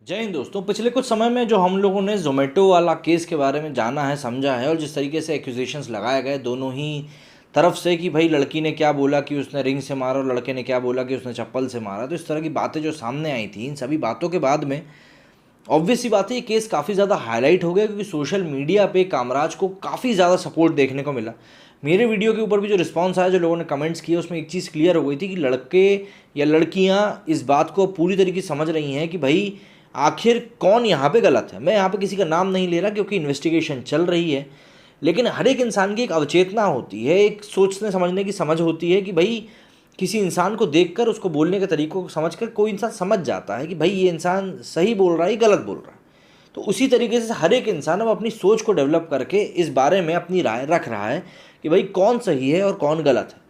जय हिंद दोस्तों। पिछले कुछ समय में जो हम लोगों ने ज़ोमैटो वाला केस के बारे में जाना है, समझा है और जिस तरीके से एक्यूजेशंस लगाए गए दोनों ही तरफ से कि भाई लड़की ने क्या बोला कि उसने रिंग से मारा और लड़के ने क्या बोला कि उसने चप्पल से मारा, तो इस तरह की बातें जो सामने आई थी, इन सभी बातों के बाद में ऑब्वियस सी बात है ये केस काफ़ी ज़्यादा हाईलाइट हो गया क्योंकि सोशल मीडिया पे कामराज को काफ़ी ज़्यादा सपोर्ट देखने को मिला। मेरे वीडियो के ऊपर भी जो रिस्पांस आया, जो लोगों ने कमेंट्स किए, उसमें एक चीज़ क्लियर हो गई थी कि लड़के या लड़कियां इस बात को पूरी तरीके से समझ रही हैं कि भाई आखिर कौन यहाँ पे गलत है। मैं यहाँ पे किसी का नाम नहीं ले रहा क्योंकि इन्वेस्टिगेशन चल रही है, लेकिन हर एक इंसान की एक अवचेतना होती है, एक सोचने समझने की समझ होती है कि भाई किसी इंसान को देखकर उसको बोलने के तरीकों को समझकर कोई इंसान समझ जाता है कि भाई ये इंसान सही बोल रहा है, गलत बोल रहा है। तो उसी तरीके से हर एक इंसान अब अपनी सोच को डेवलप करके इस बारे में अपनी राय रख रहा है कि भाई कौन सही है और कौन गलत है।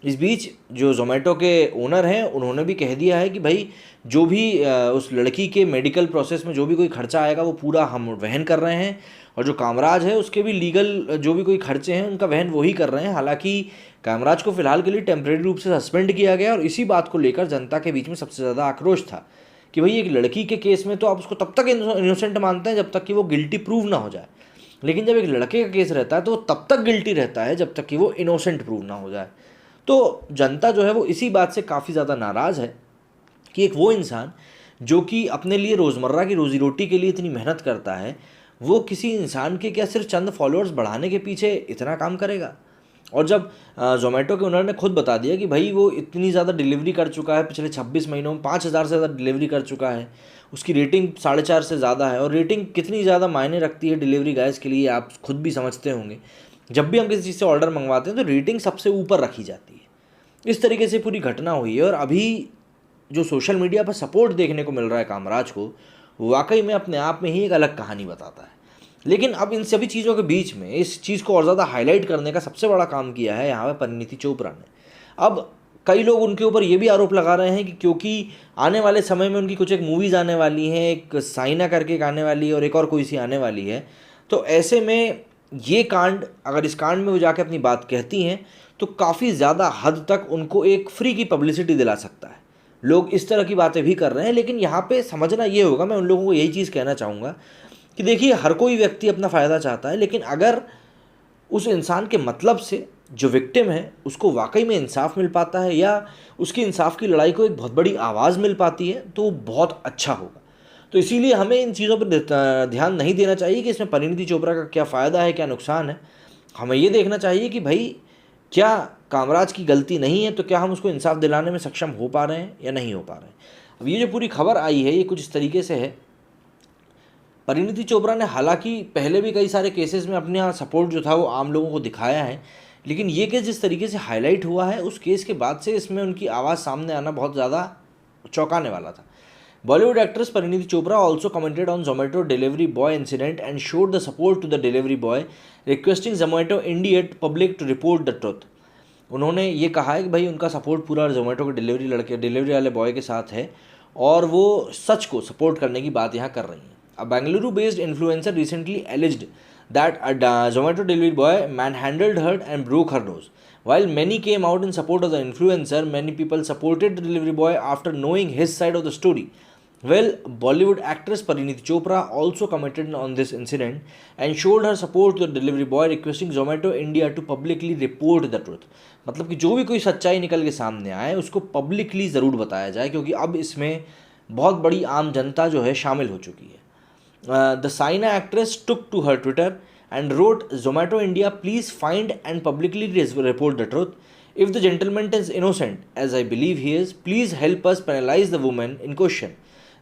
इस बीच जो ज़ोमैटो के ओनर हैं उन्होंने भी कह दिया है कि भाई जो भी उस लड़की के मेडिकल प्रोसेस में जो भी कोई खर्चा आएगा वो पूरा हम वहन कर रहे हैं, और जो कामराज है उसके भी लीगल जो भी कोई खर्चे हैं उनका वहन वही कर रहे हैं। हालांकि कामराज को फिलहाल के लिए टेम्प्रेरी रूप से सस्पेंड किया गया और इसी बात को लेकर जनता के बीच में सबसे ज़्यादा आक्रोश था कि भाई एक लड़की के केस में तो आप उसको तब तक इनोसेंट मानते हैं जब तक कि वो गिल्टी प्रूव ना हो जाए, लेकिन जब एक लड़के का केस रहता है तो वो तब तक गिल्टी रहता है जब तक कि वो इनोसेंट प्रूव ना हो जाए। तो जनता जो है वो इसी बात से काफ़ी ज़्यादा नाराज़ है कि एक वो इंसान जो कि अपने लिए रोज़मर्रा की रोज़ी रोटी के लिए इतनी मेहनत करता है, वो किसी इंसान के क्या सिर्फ चंद फॉलोअर्स बढ़ाने के पीछे इतना काम करेगा। और जब ज़ोमैटो के ओनर ने खुद बता दिया कि भाई वो इतनी ज़्यादा डिलीवरी कर चुका है, पिछले 26 महीनों में 5,000 से ज़्यादा डिलीवरी कर चुका है, उसकी रेटिंग 4.5 से ज़्यादा है, और रेटिंग कितनी ज़्यादा मायने रखती है डिलीवरी गाइज के लिए आप खुद भी समझते होंगे। जब भी हम किसी चीज़ से ऑर्डर मंगवाते हैं तो रेटिंग सबसे ऊपर रखी जाती है। इस तरीके से पूरी घटना हुई है और अभी जो सोशल मीडिया पर सपोर्ट देखने को मिल रहा है कामराज को, वाकई में अपने आप में ही एक अलग कहानी बताता है। लेकिन अब इन सभी चीज़ों के बीच में इस चीज़ को और ज़्यादा हाईलाइट करने का सबसे बड़ा काम किया है यहाँ पे परिणीति चोपड़ा ने। अब कई लोग उनके ऊपर ये भी आरोप लगा रहे हैं कि क्योंकि आने वाले समय में उनकी कुछ एक मूवीज़ आने वाली हैं, एक साइना करके एक आने वाली है और एक और कोई सी आने वाली है, तो ऐसे में ये कांड, अगर इस कांड में वो जाके अपनी बात कहती हैं तो काफ़ी ज़्यादा हद तक उनको एक फ्री की पब्लिसिटी दिला सकता है। लोग इस तरह की बातें भी कर रहे हैं, लेकिन यहाँ पे समझना ये होगा, मैं उन लोगों को यही चीज़ कहना चाहूँगा कि देखिए हर कोई व्यक्ति अपना फ़ायदा चाहता है, लेकिन अगर उस इंसान के मतलब से जो विक्टिम है उसको वाकई में इंसाफ मिल पाता है या उसकी इंसाफ की लड़ाई को एक बहुत बड़ी आवाज़ मिल पाती है तो वो बहुत अच्छा होगा। तो इसीलिए हमें इन चीज़ों पर ध्यान नहीं देना चाहिए कि इसमें परिणीति चोपड़ा का क्या फ़ायदा है, क्या नुकसान है। हमें ये देखना चाहिए कि भाई क्या कामराज की गलती नहीं है, तो क्या हम उसको इंसाफ दिलाने में सक्षम हो पा रहे हैं या नहीं हो पा रहे हैं। अब ये जो पूरी खबर आई है ये कुछ इस तरीके से है। परिणीति चोपड़ा ने हालांकि पहले भी कई सारे केसेस में अपना सपोर्ट जो था वो आम लोगों को दिखाया है, लेकिन ये केस जिस तरीके से हाईलाइट हुआ है उस केस के बाद से इसमें उनकी आवाज़ सामने आना बहुत ज़्यादा चौंकाने वाला था। Bollywood actress Parineeti Chopra also commented on Zomato delivery boy incident and showed the support to the delivery boy, requesting Zomato India public to report the truth. उन्होंने ये कहा है कि भाई उनका सपोर्ट पूरा जोमेटो के डिलीवरी वाले बॉय के साथ है और वो सच को सपोर्ट करने की बात यहाँ कर रही हैं। A Bengaluru based influencer recently alleged that a Zomato delivery boy manhandled her and broke her nose. While many came out in support of the influencer, many people supported the delivery boy after knowing his side of the story. Well, Bollywood actress Parineeti Chopra also commented on this incident and showed her support to the delivery boy, requesting Zomato India to publicly report the truth. मतलब कि जो भी कोई सच्चाई निकल के सामने आए उसको पब्लिकली ज़रूर बताया जाए, क्योंकि अब इसमें बहुत बड़ी आम जनता जो है शामिल हो चुकी है। The Saina actress took to her Twitter and wrote, Zomato India, please find and publicly report the truth. If the gentleman is innocent, as I believe he is, please help us penalize the woman in question.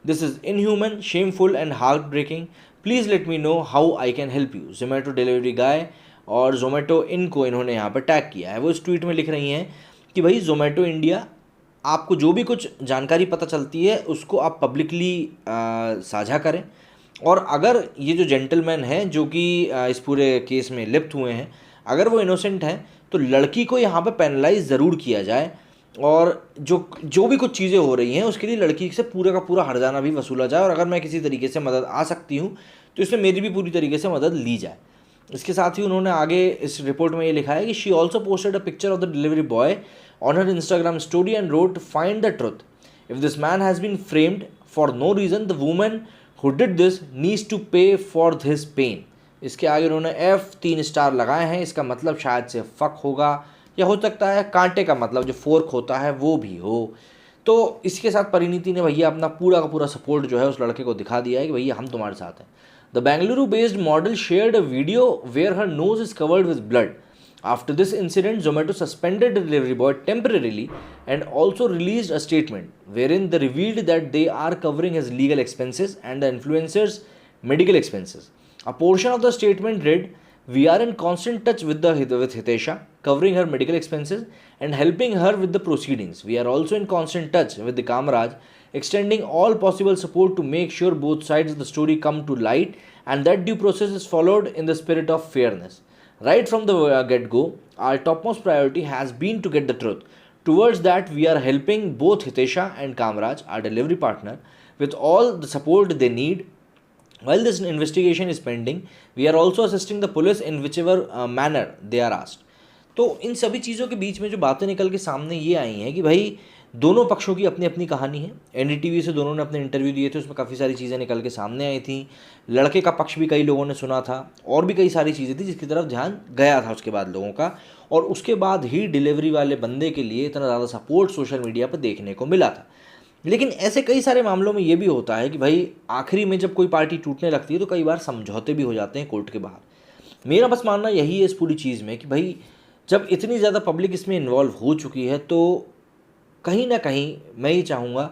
This is inhuman, shameful and heartbreaking. Please let me know how I can help you. Zomato delivery guy और Zomato इनको इन्होंने यहाँ पर tag किया है। वो इस tweet में लिख रही हैं कि भाई Zomato इंडिया, आपको जो भी कुछ जानकारी पता चलती है उसको आप पब्लिकली साझा करें, और अगर ये जो जेंटलमैन हैं जो कि इस पूरे केस में लिप्त हुए हैं, अगर वो इनोसेंट हैं तो लड़की को यहाँ पे पेनलाइज ज़रूर किया जाए, और जो भी कुछ चीज़ें हो रही हैं उसके लिए लड़की से पूरा का पूरा हर्जाना भी वसूला जाए, और अगर मैं किसी तरीके से मदद आ सकती हूँ तो इसमें मेरी भी पूरी तरीके से मदद ली जाए। इसके साथ ही उन्होंने आगे इस रिपोर्ट में ये लिखा है कि she also posted a picture of the delivery boy on her Instagram story and wrote, find the truth, if this man has been framed for no reason the women who did this needs to pay for his pain. इसके आगे उन्होंने F 3 star लगाए हैं। इसका मतलब शायद से fuck होगा, या हो सकता है कांटे का मतलब जो फोर्क होता है वो भी हो। तो इसके साथ परिणीति ने भैया अपना पूरा का पूरा सपोर्ट जो है उस लड़के को दिखा दिया है कि भैया हम तुम्हारे साथ हैं। The Bengaluru based model shared a video where her nose is covered with blood. After this incident, Zomato suspended the delivery boy temporarily and also released a statement wherein they revealed that they are covering his legal expenses and the influencer's medical expenses. A portion of the statement read, "We are in constant touch with Hitesha, covering her medical expenses and helping her with the proceedings. We are also in constant touch with the Kamaraj, extending all possible support to make sure both sides of the story come to light and that due process is followed in the spirit of fairness. Right from the get-go, our topmost priority has been to get the truth. Towards that, we are helping both Hitesha and Kamraj, our delivery partner, with all the support they need. While this investigation is pending, we are also assisting the police in whichever manner they are asked." तो इन सभी चीज़ों के बीच में जो बातें निकल के सामने ये आई हैं कि भाई दोनों पक्षों की अपनी अपनी कहानी है। एनडीटीवी से दोनों ने अपने इंटरव्यू दिए थे, उसमें काफ़ी सारी चीज़ें निकल के सामने आई थी। लड़के का पक्ष भी कई लोगों ने सुना था और भी कई सारी चीज़ें थी जिसकी तरफ ध्यान गया था उसके बाद लोगों का, और उसके बाद ही डिलीवरी वाले बंदे के लिए इतना ज़्यादा सपोर्ट सोशल मीडिया पर देखने को मिला था। लेकिन ऐसे कई सारे मामलों में ये भी होता है कि भाई आखिरी में जब कोई पार्टी टूटने लगती है तो कई बार समझौते भी हो जाते हैं कोर्ट के बाहर। मेरा बस मानना यही है इस पूरी चीज़ में कि भाई जब इतनी ज़्यादा पब्लिक इसमें इन्वॉल्व हो चुकी है तो कहीं ना कहीं मैं ये चाहूँगा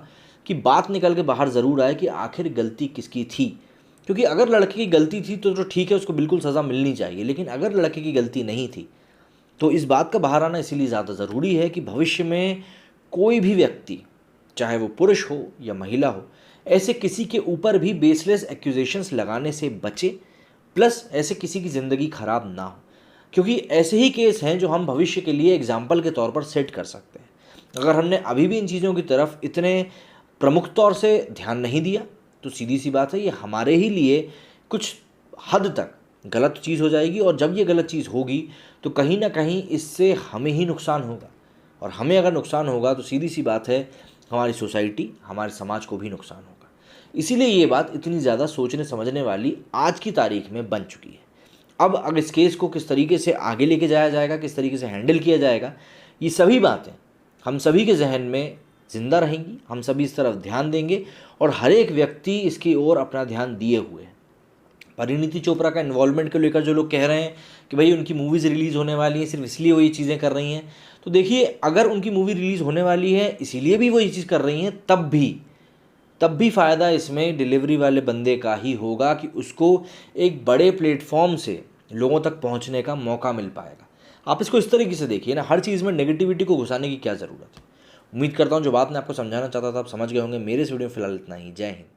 कि बात निकल के बाहर ज़रूर आए कि आखिर गलती किसकी थी। क्योंकि अगर लड़के की गलती थी तो ठीक है, उसको बिल्कुल सज़ा मिलनी चाहिए, लेकिन अगर लड़के की गलती नहीं थी तो इस बात का बाहर आना इसीलिए ज़्यादा ज़रूरी है कि भविष्य में कोई भी व्यक्ति, चाहे वो पुरुष हो या महिला हो, ऐसे किसी के ऊपर भी बेसलेस एक्यूजेशंस लगाने से बचे, प्लस ऐसे किसी की ज़िंदगी ख़राब ना हो। क्योंकि ऐसे ही केस हैं जो हम भविष्य के लिए एग्जाम्पल के तौर पर सेट कर सकते हैं। अगर हमने अभी भी इन चीज़ों की तरफ इतने प्रमुख तौर से ध्यान नहीं दिया तो सीधी सी बात है ये हमारे ही लिए कुछ हद तक गलत चीज़ हो जाएगी, और जब ये गलत चीज़ होगी तो कहीं ना कहीं इससे हमें ही नुकसान होगा, और हमें अगर नुकसान होगा तो सीधी सी बात है हमारी सोसाइटी, हमारे समाज को भी नुकसान होगा। इसीलिए ये बात इतनी ज़्यादा सोचने समझने वाली आज की तारीख में बन चुकी है। अब इस केस को किस तरीके से आगे लेके जाया जाएगा, किस तरीके से हैंडल किया जाएगा, ये सभी बातें हम सभी के जहन में ज़िंदा रहेंगी। हम सभी इस तरफ ध्यान देंगे और हर एक व्यक्ति इसकी ओर अपना ध्यान दिए हुए है। परिणीति चोपड़ा का इन्वॉल्वमेंट को लेकर जो लोग कह रहे हैं कि भाई उनकी मूवीज़ रिलीज़ होने वाली है सिर्फ इसलिए वो ये चीज़ें कर रही हैं, तो देखिए अगर उनकी मूवी रिलीज़ होने वाली है इसीलिए भी वो ये चीज़ कर रही हैं, तब भी फ़ायदा इसमें डिलीवरी वाले बंदे का ही होगा कि उसको एक बड़े प्लेटफॉर्म से लोगों तक पहुंचने का मौका मिल पाएगा। आप इसको इस तरीके से देखिए ना, हर चीज़ में नेगेटिविटी को घुसाने की क्या ज़रूरत है। उम्मीद करता हूँ जो बात मैं आपको समझाना चाहता था आप समझ गए होंगे। मेरे इस वीडियो में फिलहाल इतना ही। जय हिंद।